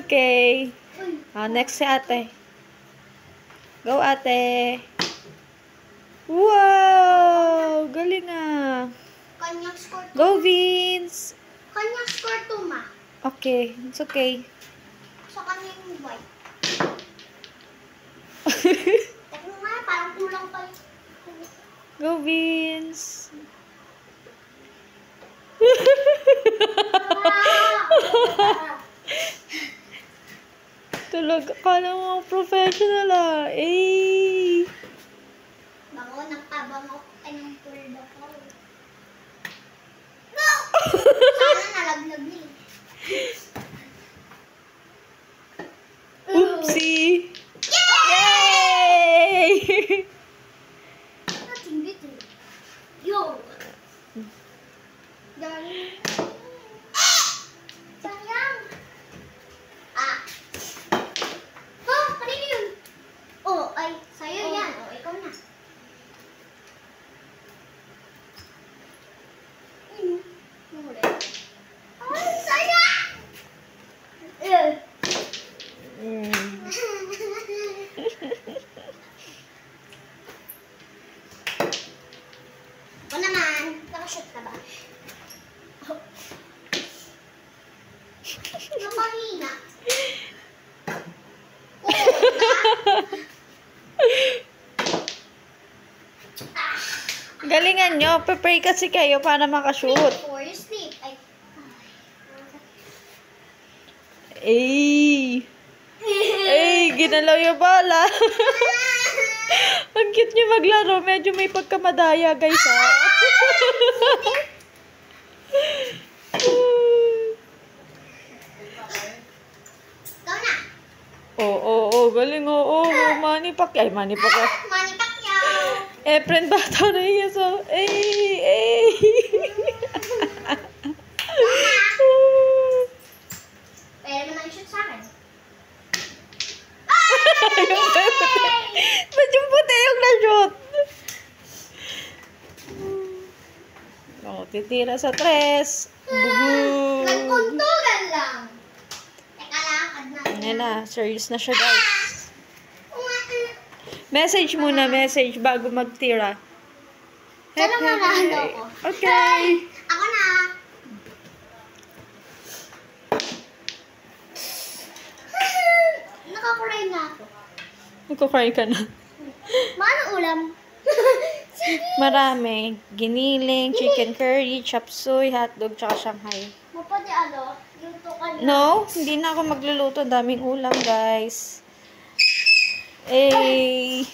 Okay. Next si ate. Go, ate. Wow! Galing ah. Kanyang score 2. Go, Vince! Kanyang score 2, ma. Okay. It's okay. Sa kanyang white. Tignan nga, parang kulang pa yun. Go, Vince! Tulog. Akala mo professional ah. Eh! Bango, nagpabango. Ay, nang pulled ako. No! Sana nalaglag niya. Oopsie! Yay! Nothing bitter. Yo! Darling. Sayang! Ah! Oh, kanino yun? Oh, ay, sa'yo yan. Oh, ikaw na. Nahuli. Ay, sayang! Ako naman. Nakashoot ka ba? Napahina. Galingan nyo. Prepare kasi kayo para makashoot. Before you sleep. Ay. Eh! Eh! Ginalaw yung bala. Ang cute nyo maglaro. Medyo may pagkamadaya, guys, ha? Ikaw na. Oo. Galing, oo. Manny Pacquiao. Ay, Manny Pacquiao. Manny Pacquiao. Efren Bata Reyes, oh. Eh! Pwede mo nang i-shoot sa akin. Ba't yung puti yung na-shoot? Oh, titira sa tres. Bugog. Nagkuntugan lang. Teka lang, kadna. Yan na, serious na siya, guys. Message muna, message bago magtira. Sana manalo ko. Okay. Ako na. Nakakuray na ako. Magkukry ka na. Maano ulam? Sige. Marami. Giniling, chicken curry, chop suey, hotdog, tsaka Shanghai. Mapati ano? Luto ka na. No, hindi na ako magluluto. Daming ulam, guys. Eh.